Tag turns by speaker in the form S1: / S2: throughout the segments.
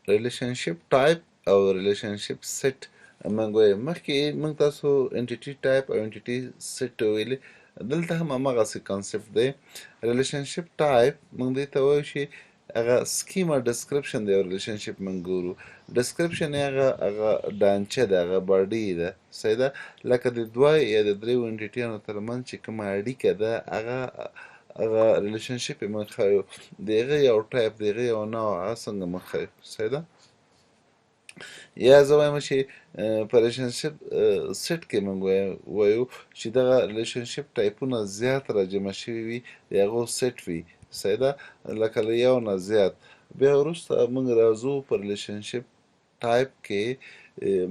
S1: ریلیشنشپ ټایپ او ریلیشنشپ سیټ موږ وایو. مخکې موږ تاسو انټیټي ټایپ او انټیټي سیټ ویلې، دلته هم همغسې کانسیپټ دی. ریلیشنشپ ټایپ موږ دې ته وایو چې هغه سکیما ډسکرپشن دی. او ریلیشنشپ موږ ګورو ډسکرپشن یې هغه ډانچه ده، هغه باډي ده، صحیح ده. لکه د دوه یا د دریو انټیټیانو ترمنځ چې کومه اړیکه ده هغه ریلیشنشپ یې موږ ښیو. د هغه یو ټایپ، د هغه یو نوع هغه څنګه موږ ښیو، صحیح ده. یا زه وایم چې په ریلیشنشپ سیټ کې موږ وایو چې دغه ریلیشنشپ ټایپونه زیات راجمع شوي وي، د هغو سیټ وي، صحیح ده، لکه له یو نه زیات. بیا وروسته موږ راځو په ریلیشنشپ ټایپ کې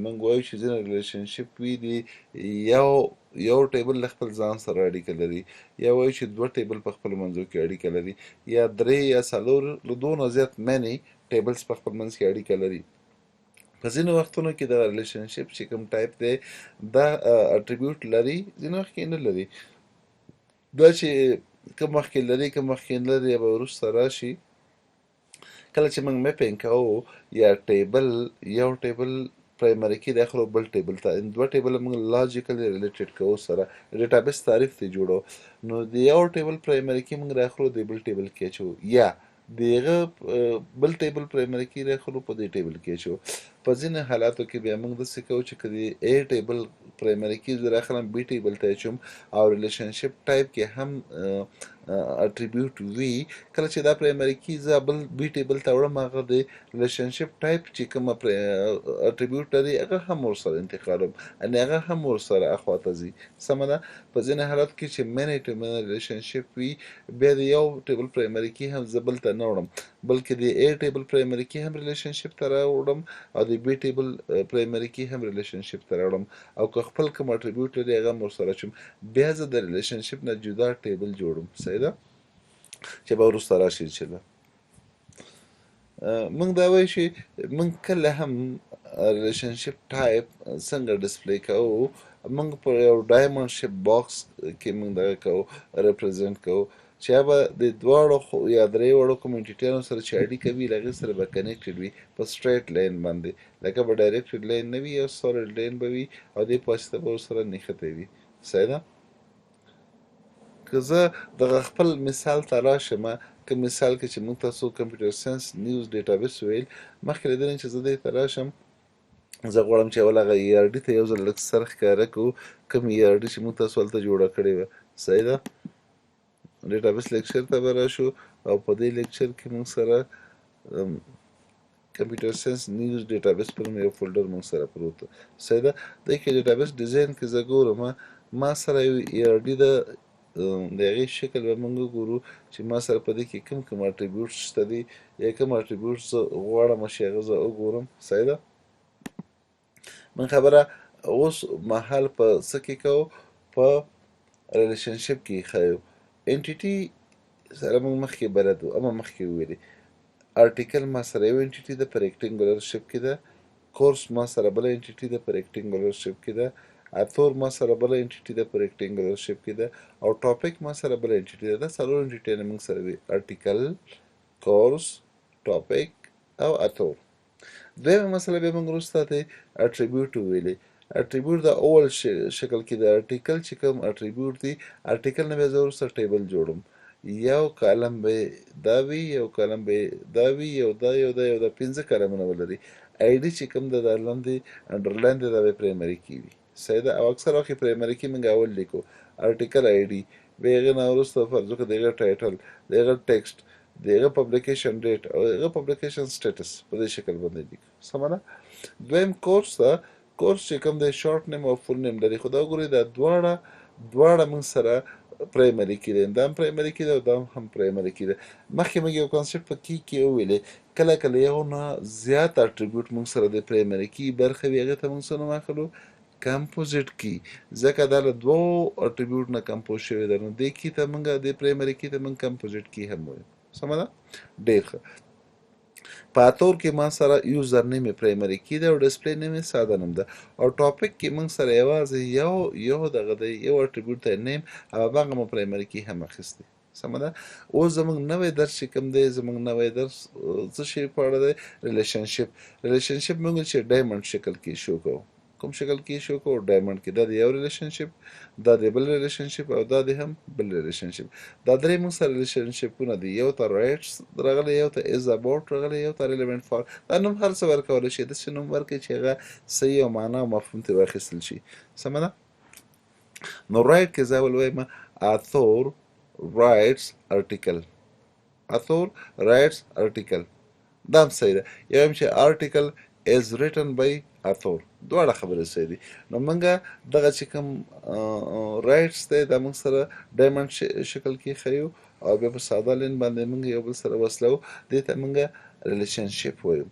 S1: موږ وایو چې ځینې ریلیشنشپ وي د یو ټیبل له خپل ځان سره اړیکه لري، یا وایو چې دوه ټیبل په خپل منځو کې اړیکه لري، یا درې یا څلور له دوه نه زیات مینی ټیبلز په خپل منځ کې اړیکه لري. په ځینو وختونو کې دغه ریلیشنشپ چې کوم ټایپ دی دا اټریبیوټ لري، ځینو وخت کې نه لري. دا چې کوم وخت کې لري کوم وخت کې نه لري به وروسته راشي. کله چې موږ میپینګ کوو یا ټیبل یو ټیبل پرایمري کې داخلو بل ټیبل ته دوه ټیبل موږ لاجیکلی ریلیټډ کوو سره ډیټابیس تعریف ته جوړو، نو د یو ټیبل پرایمري کې موږ داخلو د بل ټیبل کې اچوو، یا دغه بل ټیبل پرایمري کې داخلو په دې ټیبل کې اچوو. په ځینې حالاتو کې بیا موږ داسې کوو چې که د ا ټیبل پرایمري کې زه راخلم بي ټیبل ته اچوم او ریلیشنشپ ټایپ کې هم اټریبیوټ وي، کله چې دا پرایمري کې زه بل بي ټیبل ته وړم هغه د ریلیشنشپ ټایپ چې کومه اټریبیوټ لري هغه هم ورسره انتقالوم، یعنې هغه هم ورسره اخواته ځي، سمه ده. په ځینې حالات کې چې منی ټو منی ریلیشنشپ وي بیا د یو ټیبل پرایمري کې هم زه بل ته نه وړم بلکې د ا ټیبل پرایمري کې هم ریلیشنشپ ته راوړم او د بي ټیبل پرایمري کې هم ریلیشنشپ ته راوړم، او که خپل کوم اټریبیوټ لري هغه هم ورسره اچوم، بیا زه د ریلیشنشپ نه جدا ټیبل جوړم، صحیح ده، چې به وروسته راشي چې ده. موږ دا وایو چې موږ کله هم ریلیشنشپ ټایپ څنګه ډسپلی کوو، موږ په یو ډایمنډ شیپ باکس کې موږ دغه کوو ریپرزینټ کوو چې هغه د دواړو یا درې وړو کمیونټیټیانو سره چې اړیکه وي له هغې سره به کنیکټډ وي په سټریټ لاین باندې، لکه به ډایرکټډ لاین نه وي، یو سالډ لاین به وي او دې په واسطه به ورسره نښتی وي، صحیح ده. که زه دغه خپل مثال ته راشم، که مثال کې چې موږ تاسو کمپیوټر ساینس نیوز ډیټابیس ویل، مخکې له دې نه چې زه دې ته راشم زه غواړم چې اول هغه ای ار ډي ته یو ځل لږ سر ښکاره کړو، کوم ای ار ډي چې موږ تاسو هلته جوړه کړې وه، صحیح ده. ډیټابیس لیکچر ته به راشو او په دې لیکچر کې موږ سره کمپیوټر ساینس نیوز ډیټابیس په نوم یو فولډر موږ سره پروت و، صحیح ده. دې کې ډیټابیس ډیزاین کې زه ګورم ما سره یو ای ار ډي ده، د هغې شکل به موږ وګورو چې ما سره په دې کې کوم اټریبیوټ شته دي یا کوم اټریبیوټ زه غواړم چې هغه زه وګورم، صحیح ده. من خبره اوس مهال په څه کې کوو، په ریلیشنشپ کې ښیو. انټیټي سره موږ مخکې بلد وو، اما مخکې وویلې ارټیکل ما سره یو انټیټي ده په ریکټینګولر شیپ کې ده، کورس ما سره بله انټیټي ده په ریکټینګولر شیپ کې ده، اتور ما سره بله انټیټي ده په ریکټینګولر شیپ کې ده، او ټاپک ما سره بله انټیټي ده. دا څلور انټیټیانې موږ سره وي: ارټیکل، کورس، ټاپک او اتور. دویمه مسله بیا موږ وروسته د اټریبیوټ وویلې. اټریبیوټ د اول شکل کې د ارټیکل چې کوم اټریبیوټ دی، اټریکل نه بیا زه وروسته ټیبل جوړم، یو کالم به دا وي، یو کالم به دا وي، یو دا یو دا یو دا 5 کالمونه ولري. آی ډي چې کوم د لاندې انډرلاین دی دا به پرایمري کې وي، صحیح ده. او اکثر وخت پرایمري کې موږ اول لیکو ارټیکل آی ډي، بیا هغې نه وروسته فرض وکړه د هغه ټایټل، د هغه ټیکسټ، د هغه پبلیکیشن ډیټ او د هغه پبلیکیشن سټیټس په دې شکل باندې لیکو، سمه ده. دویم کورس ده، کورس چې کوم دی شارټ نیم او فول نیم لري، خو دا وګورئ دا دواړه موږ سره پرایمري کې دی، دا هم پرایمري کې دی او دا هم پرایمري کې دی. مخکې موږ یو کانسپټ په کې وویلې، کله کله یو نه زیات اټریبیوټ موږ سره د پرایمري کې برخه وي، هغې ته موږ څه نوم اخلو؟ کمپوزیټ کی، ځکه دا له دوو اټریبیوټ نه کمپوز شوی ده، نو دې کی ته موږ د پرایمري کی ته موږ کمپوزیټ کی هم وایو، سمه ده. ډېر ښه. په اتور کې ما سره یوزر نیم پرایمري کی ده او ډسپلی نیم ساده نوم ده، او ټاپک کې موږ سره یوازې یو دغه دی، یو اټریبیوټ دی نیم، او هغه مو پرایمري کی هم اخیستی، سمه ده. اوس زموږ نوی درس چې کوم دی، زموږ نوی درس څه شي په اړه دی؟ ریلیشنشپ موږ چې ډایمنډ شکل کې شو کوو. کوم شکل کې شو کوو؟ ډایمنډ کې. دا د یو ریلیشنشپ، دا د بل ریلیشنشپ، او دا د هم بل ریلیشنشپ. دا درې موږ سره ریلیشنشپونه دي. یو ته رایټس راغلی، یو ته از اباوټ راغلی، یو ته ریلیونټ فار. دا نوم هر څه ورکولی شي، داسې نوم ورکړئ چې هغه صحیح او معنا او مفهوم ترې واخیستل شي. سمه ده. نو رایټ کې زه اول وایم author writes article. author writes article. دا هم صحیح ده. یا هم چې article is written by author. دواړه خبرې صحیح دي. نو موږ دغه چې کوم رایټس دی دا موږ سره ډایمنډ شکل کې ښیو، او بیا په ساده لین باندې موږ یو بل سره وصلو. دې ته موږ ریلیشنشپ وایو.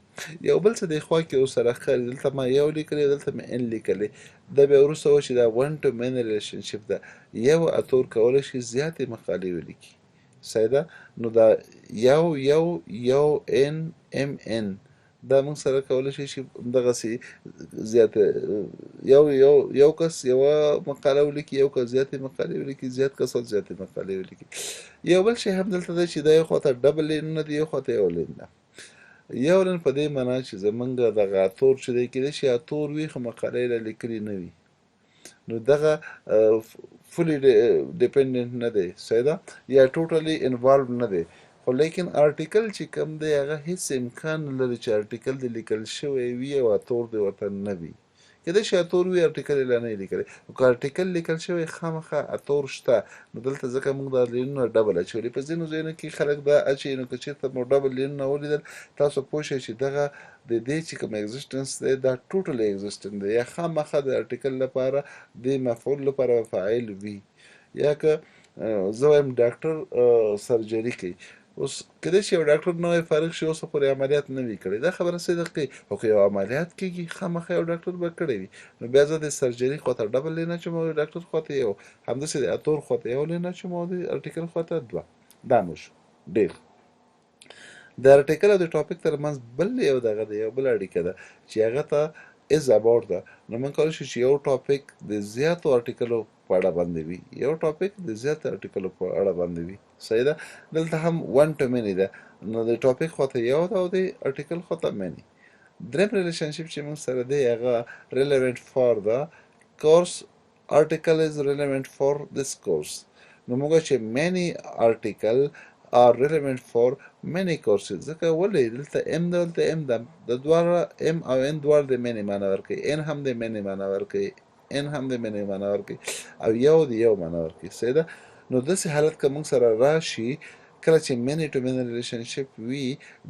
S1: یو بل څه د خوا کې ورسره ښکاري، دلته ما یو لیکلی، دلته مې ان لیکلی. دا بیا وروسته وایو چې دا ون ټو مین ریلیشنشپ ده. یو اتور کولی شي زیاتې مقالې ولیکي. صحیح ده. نو دا یو ان ام ان دا موږ سره کولی شي چې دغسې زیاته یو کس یوه مقاله ولیکي، یو کس زیاتې مقالې ولیکي، زیات کسان زیاتې مقالې ولیکي. یو بل شی هم دلته دی چې دا یو خواته ډبل لینونه دي، یو خواته یو لین ده. یو لین په دې معنا چې زمونږ دغه اتور چې دی کېدای شي اتور وي خو مقاله یې لیکلې نه وي. نو دغه فولي ډیپندنت نه دی. صحیح ده. یا ټوټلی انوالو نه دی. خو لیکن آرټیکل چې کوم دی هغه هیڅ امکان نه لري چې آرټیکل دې لیکل شوی وي او اتور دې ورته نه وي. کېدای شي اتور وي، آرټیکل یې لا نه وي لیکلی. که آرټیکل لیکل شوی خامخا اتور شته. نو دلته ځکه موږ دا لینونه ډبل اچولي. په ځینو ځایونو کې خلک دا اچوي. نو که چېرته مو ډبل لینونه ولیدل، تاسو پوه شئ چې دغه د دې چې کوم اگزسټنس دی دا ټوټلی اگزسټنټ دی. یا خامخا د آرټیکل لپاره د مفعول لپاره فاعل وي. یا که زه وایم ډاکټر سرجري کوي، اوس کېدای شي یو ډاکټر نوی فارغ شي، اوسه پورې عملیات نه وي کړی. دا خبره صدق کوي. خو که یو عملیات کېږي خامخا یو ډاکټر به کړی وي. نو بیا زه د سرجري خواته ډبل لین اچوم او د ډاکټر خواته یو، همداسې د اتور خواته یو لین اچوم او د آرټیکل خواته دوه. دا مو شو ډېر. د آرټیکل او د ټاپک ترمنځ بل یو دغه دی، یو بل اړیکه ده چې هغه ته از اباوټ ده. نو موږ کولی شو چې یو ټاپک د زیاتو آرټیکلو په اړه باندې وي، یو ټاپک د زیاتو آرټیکلو په اړه باندې وي. صحیح ده. دلته هم ون ټو مینی ده. نو د ټاپک خواته یو ده او د آرټیکل خواته مینی. دریم ریلیشنشپ چې موږ سره دی هغه ریلیونټ فار ده. کورس article is relevant for this course. نو موږ چې many article are relevant for many courses. ځکه ولې دلته ام ده، دلته ام ده. د دواړه ام او ان دواړه د many معنا ورکوي. ان هم د many معنا ورکوي، ان هم د many معنا ورکوي، او یو د یو معنا ورکوي. صحیح ده. نو داسې حالت که موږ سره راشي، کله چې many to many relationship وي،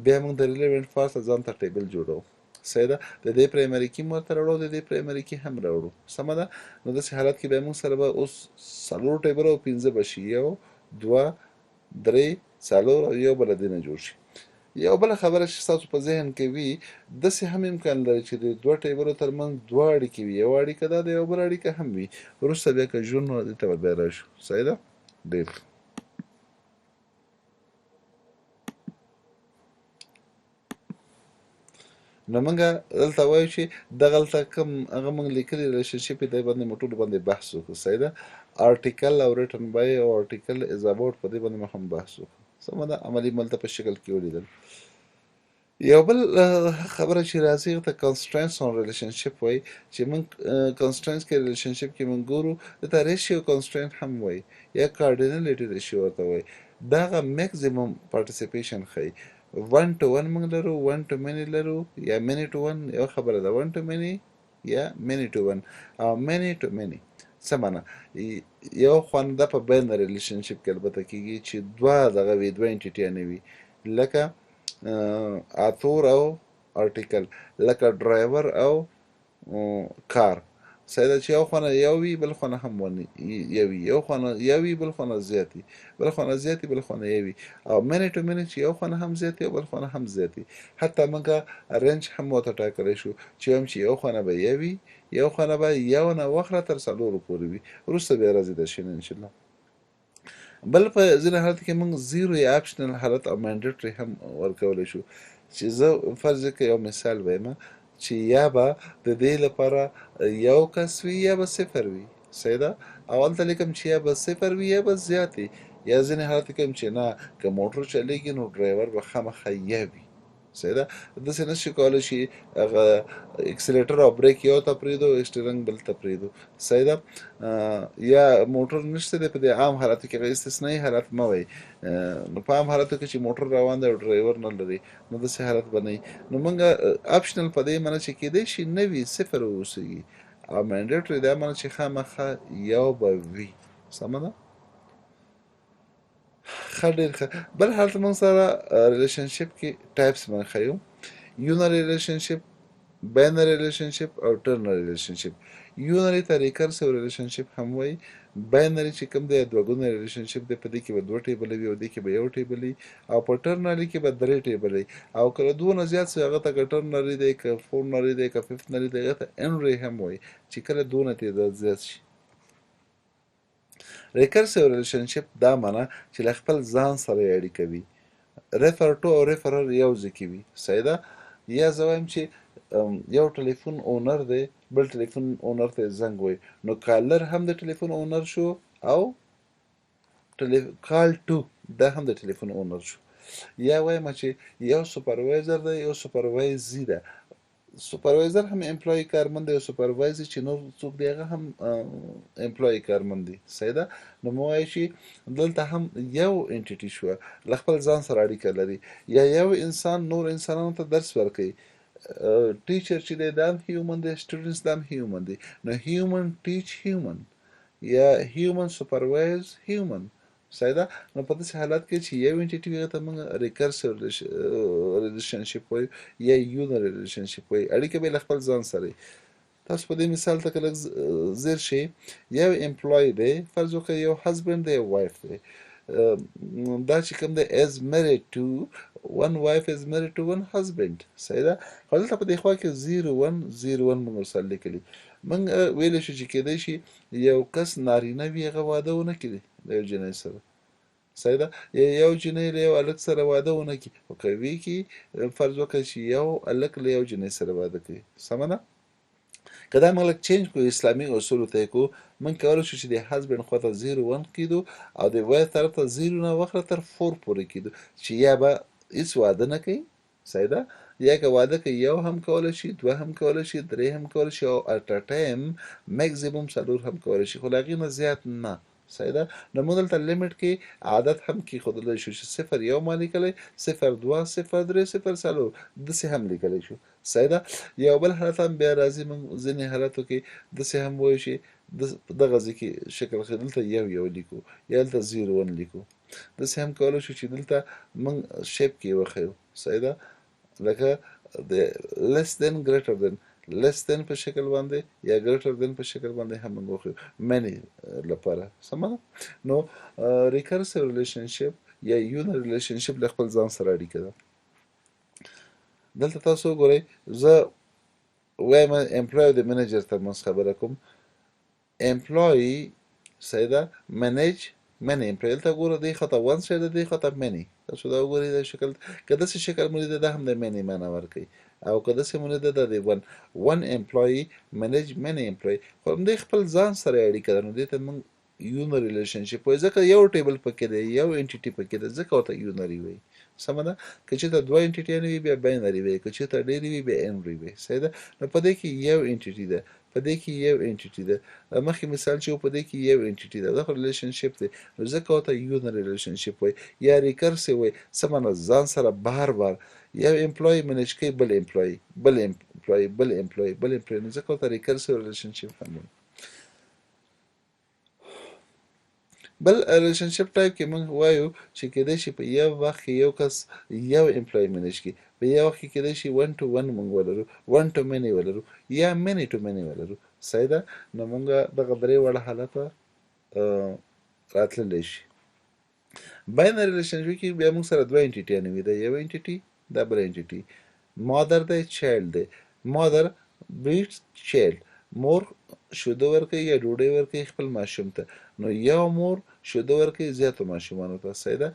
S1: بیا موږ د relevant for څخه ځان ته ټیبل جوړو. صحیح ده. د دې پرایمري کې ورته راوړو، د دې پرایمري کې هم راوړو. سمه ده. نو داسې حالت کې به موږ سره به اوس څلور ټیبل او پنځه به شي. یو، دوه، درې، څلور او یو بله دې نه جوړ شي. یو بله خبره چې ستاسو په ذهن کې وي، داسې هم امکان لري چې د دوه ټیبلو ترمنځ دوه اړیکې وي. یوه اړیکه دا ده، یو بله اړیکه هم وي. وروسته بیا که ژوند نو دې ته به بیا راشو. صحیح ده. ډېر نو موږ دلته وایو چې دغلته کوم هغه موږ لیکلي ریلیشنشپ دی باندې موږ ټولو باندې بحث وکړو. صحیح ده. آرټیکل او ریټن بای او آرټیکل از اباوټ په دې باندې هم بحث وکړو. سمه ده. عملي ملته په شکل کې ولیدل. یو بل خبره چې راځي ته کنسټرینټس اون ریلیشنشپ وایي، چې موږ کنسټرینټس کې ریلیشنشپ کې موږ ګورو دته ریشیو کنسټرینټ هم وایي، یا کارډینلیټي ریشیو ورته وایي. دغه میکزیمم پارټیسیپیشن ښیي. ون ټو ون موږ لرو، ون ټو مینی لرو، یا مینی ټو ون. یو خبره ده ون ټو مینی یا مینی ټو ون او مینی ټو مینی. څه معنا؟ یو خوانده په بین ریلیشنشپ کې البته کېږي چې دوه دغه وي، دوه انټیټیانې وي، لکه اتور او آرټیکل، لکه ډرایور او کار. صحیح ده. چې یو خانه یو وي، بل خانه هم یو وي. یو خانه یو وي، بل خانه زیات وي، بل خانه زیات وي، بل خانه یو وي. او منټ ټو منټ چې یو خانه هم زیات وي او بل خانه هم زیات وي. حتی موږ رینج هم ورته ټاکلی شو چې هم چې یو خانه به یو وي، یو خانه به یو نه واخله تر څلورو پورې وي. وروسته بیا راځي دا شی انشاءالله. بل په ځینې حالت کې موږ زیرو یا اپشنل حالت او مانډیټري هم ورکولی شو. چې زه فرض کړه یو مثال وایم چې یا به د دې لپاره یو کس وي یا به صفر وي. صحیح ده. او هلته لیکم چې یا به صفر وي یا به زیات وي. یا ځینې حالت کې هم چې نه که موټر چلیږي نو ډرایور به خامخا یا وي صحیح ده داسې نشي کولی شي هغه اکسلیټر او بریک یو ته پرېږدو سټیرنګ بل ته پرېږدو صحیح ده یا موټر نشته دی په دې عام حالاتو کې هغه استثنایي حالت مه وایي نو په عام حالاتو کې چې موټر روان دی او ډرایور نه لري نو داسې حالت به نه وي نو موږ اپشنل په دې معنی چې کېدای شي نه وي صفر واوسېږي او منډیټري دا معنی چې خامخا یو به وي سمه ده ښه ډېر ښه بل حالت موږ سره ریلیشنشپ کې ټایپس باندې ښیو یونري ریلیشنشپ باینري ریلیشنشپ او ټرنري ریلیشنشپ یونري ته ریکرسیو ریلیشنشپ هم وایي باینري چې کوم دی دوه ګونی ریلیشنشپ دی په دې کې به دوه ټیبله وي او دې کې به یو ټیبل وي او په ټرنري کې به درې ټیبل وي او کله دونه زیات شي هغه ته که ټرنري دی که فورنري دی که ففتنري دی هغه ته انري هم وایي چې کله دونه تعداد زیات شي ریکرسیو ریلیشنشپ دا معنی چې له خپل ځان سره یې اړیکه وي ریفر ټو او ریفرر یو ځای کې وي صحیح ده یا زه وایم چې یو ټلیفون اونر دی بل ټلیفون اونر ته زنګ وایي نو کالر هم د ټلیفون اونر شو او کال ټو دا هم د ټلیفون اونر شو یا وایم چې یو سپروایزر دی یو سپروایزي ده سپروایزر هم امپلوي کارمند دی او سپروایزر چې نور څوک دی هغه هم امپلوي کارمند دی صحیح ده نو مو وایي چې دلته هم یو انټیټي شوه له خپل ځان سره اړیکه لري یا یو انسان نور انسانانو ته درس ورکوي ټیچر چې دی دا هم هیومن دی سټوډنټس دا هم هیومن دی نو هیومن ټیچ هیومن یا هیومن سپروایز هیومن صحیح ده نو په داسې حالت کې چې یو انټیټي وي هغه ته موږ ریکرسیو ریلیشنشپ وایو یا یونري ریلیشنشپ وایو اړیکه به یې له خپل ځان سره تاسو په دې مثال ته که لږ ځیر شئ یو امپلوی دی فرض وکړئ یو هزبنډ دی یو وایف دی دا چې کوم دی از میرید ټو ون وایف از میرید ټو ون هزبنډ صحیح ده خو دلته په دې خوا کې 0101 موږ ورسره لیکلي موږ ویلی شو چې کېدای شي یو کس نارینه وي هغه واده ونه کړي د یو جنۍ سره صحیح ده یو جنۍ له یو هلک سره واده ونه کړي خو که وي کې فرض وکړه چې یو هلک له یو جنۍ سره واده کوي سمه ده که دا موږ لږ چینج کړو اسلامي اصولو ته یې کړو موږ کولی شو چې د هزبنډ خوا ته 01 کېدو او د وایف طرف ته 0 نه واخله تر 4 پورې کېدو چې یا به هېڅ واده نه کوي صحیح ده یا که واده کوي یو هم کولی شي دوه هم کولی شي درې هم کولی شي او اټ ا ټایم میکزیموم 4 هم کولی شي خو له هغې نه زیات نه صحیح ده نو موږ دلته لیمټ کې عادت هم کېښودلی شو چې 01 ما لیکلی 02 03 04 داسې هم لیکلی شو صحیح ده یو بل حالت هم بیا راځي موږ ځینې حالتو کې داسې هم وایو چې دغه ځای کې شکل ښه دلته یو لیکو یا دلته 01 لیکو داسې هم کولی شو چې دلته موږ شیپ کې وښیو صحیح ده لکه د less than greater than less than په شکل باندې یا greater than په شکل باندې هم موږ وښیو many لپاره سمه ده نو ریکرسیو ریلیشنشپ یا یونري ریلیشنشپ له خپل ځان سره اړیکه ده دلته تاسو وګورئ زه وایم امپلوی د منیجر ترمنځ خبره کوم امپلوی صحیح ده منیج منی امپلوی دلته ګوره دې خواته ون سایډ ده دې خواته منی تاسو دا وګورئ دا شکل که داسې شکل مو لیده دا هم د منی معنا ورکوي او که داسې مو لیده دا د ون امپلوی منیج منی امپلوی خو همدې خپل ځان سره اړیکه ده نو دې ته موږ یونري ریلیشنشپ وایي ځکه یو ټیبل پکې دی یو انټیټي پکې ده ځکه ورته یونري وایي سمه ده که چېرته دوه انټیټیانې وي بیا باینري وایي که چېرته ډېرې وي بیا انري وایي صحیح ده نو په دې کې یو انټیټي ده په دې کې یو انټیټي ده مخکې مثال چې و په دې کې یو انټیټي ده دا خو ریلیشنشپ دی نو ځکه ورته یونري ریلیشنشپ وایي یا ریکرسیو وایي څه معنی ځان سره بار بار یو امپلوی منیج کوي بل امپلوی بل امپلوی بل امپلوی بل امپلوی نو ځکه ورته ریکرسیو ریلیشنشپ هم وایي بل ریلیشنشپ ټایپ کې موږ وایو چې کېدای شي په یو وخت کې یو کس یو امپلوی منیج کړي په یو وخت کې کېدای شي 1 to 1 موږ ولرو 1 to many ولرو یا many to many ولرو صحیح ده نو موږ دغه درې وړه حالته راتللی شي باینري ریلیشنشپ کې بیا موږ سره دوه انټیټیانې وي دا یو انټیټي دا بل انټیټي مادر دی چایلډ دی مادر بریډس چایلډ مور شیدو ورکوي یا ډوډۍ ورکوي خپل ماشوم ته نو یو مور شیدو ورکوي زیاتو ماشومانو ته صحیح ده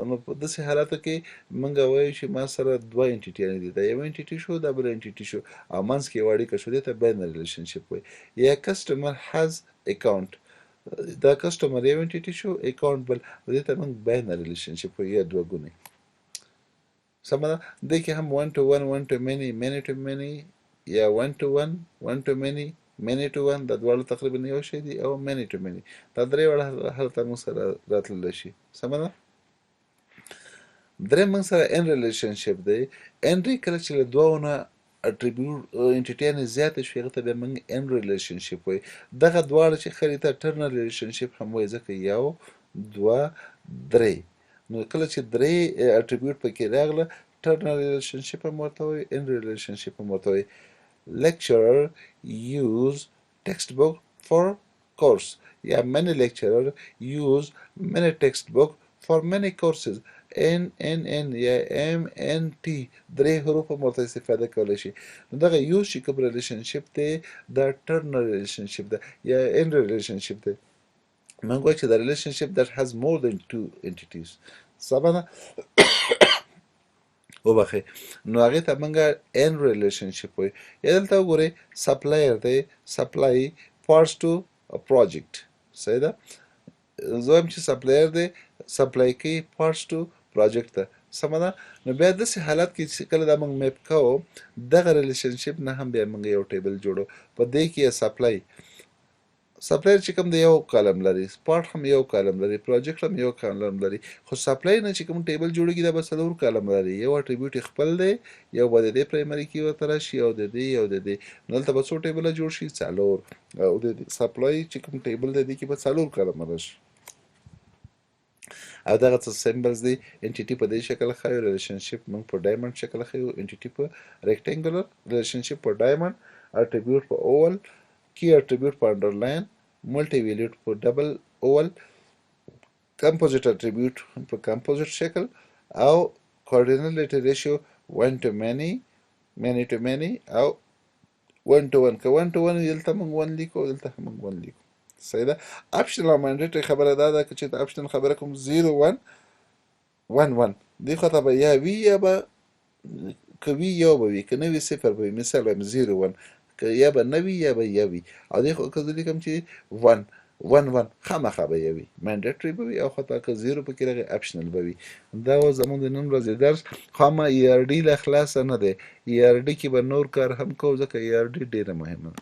S1: نو په داسې حالاتو کې موږ وایو چې ما سره دوه انټیټیانې دي دا یو انټیټي شو دا بل انټیټي شو او منځ کې یو اړیکه شو دې ته باینري ریلیشنشپ وایي یا کسټمر هاز اکاونټ دا کسټمر یو انټیټي شو، اکاونټ بل. دې ته موږ باینري ریلیشنشپ وایو یا دوه ګونی. سمه ده. دې کې هم 1 to 1 1 to many many to many یا 1 to 1 1 to many many to 1 دا دواړه تقریبا یو شی دي، او many to many دا درې واړه حالت موږ سره راتللی شي. سمه ده. درې موږ سره ان ریلیشنشپ دی. ان کله چې له دوو نه اټریبیوټ انټیټیانې زیاتې شوي هغه ته بیا موږ ان ریلیشنشپ وایي. دغه دواړه چې خلي ته ټرنل ریلیشنشپ هم وایي، ځکه یو دوه درې. نو کله چې درې اټریبیوټ پکې راغله ټرنل ریلیشنشپ هم ورته وایي، ان ریلیشنشپ هم ورته وایي. lecturer use textbook for course یا many lecturer use many textbook for many courses. ان یا ام ان ټي درې حروف هم ورته استفاده کولی شي. نو دغه یوز چې کوم ریلیشنشپ دی دا ټرنل ریلیشنشپ ده یا ان ریلیشنشپ دی. موږ وایو چې د ریلیشنشپ that has more than two entities. سمه ده. وبخښئ. نو هغې ته موږ ان ریلیشنشپ وایو. یا دلته وګورئ سپلایر دی، سپلای پارټس ټو پروجیکټ. صحیح ده. زه وایم چې سپلایر دی سپلای کوي پارټس ټو پروجیکټ ته. سمه ده. نو بیا داسې حالت کې چې کله دا موږ میپ کوو دغه ریلیشنشپ نه هم بیا موږ یو ټیبل جوړو. په دې کې سپلای سپلایر چې کوم دی یو کالم لري، پارټ هم یو کالم لري، پروجیکټ هم یو کالم لري. خو سپلای نه چې کوم ټیبل جوړېږي دا به څلور کالم لري. یو اټریبیوټ خپل دی، یو به د دې پرایمري کې ورته راشي، او د دې یو د دې. نو دلته به څو ټیبله جوړ شي؟ څلور. او د سپلای چې کوم ټیبل دی دې کې به څلور کالم راشي. او دغه څه سمبلز دی. انټیټي په دې شکل ښایو، ریلیشنشپ موږ په ډایمنډ شکل ښایو، انټیټي په ریکټینګولر، ریلیشنشپ په ډایمنډ، اټریبیوټ په اوول، کی اټریبیوټ په انډرلاین، ملټي ویلیوټ په ډبل اوول، کمپوزیټ اټریبیوټ په کمپوزیټ شکل، او کوارډینیټ ریشیو 1 to many many to many او 1 to 1. که 1 to 1 دلته موږ 1 لیکو، دلته هم موږ 1 لیکو. صحیح ده. اپشنل او مانډیټري خبره دا ده چې د اپشنل خبره کوم 0 1 1 1 دې خوا ته به یا وي یا به که وي یو به وي، که نه وي صفر به وي. مثال وایم 0 1 که یا به نه وي یا به یا وي. او دې خوا که زه لیکم چې 1 1 1 خامخا به یا وي، مانډیټري به وي. او خواته که 0 پکې راغی اپشنل به وي. دا و زموږ د نن ورځې درس. خو اما ای آر ډي لا خلاصه نه دی. ای آر ډي کې به نور کار هم کوو ځکه ای آر ډي ډېره مهمه ده.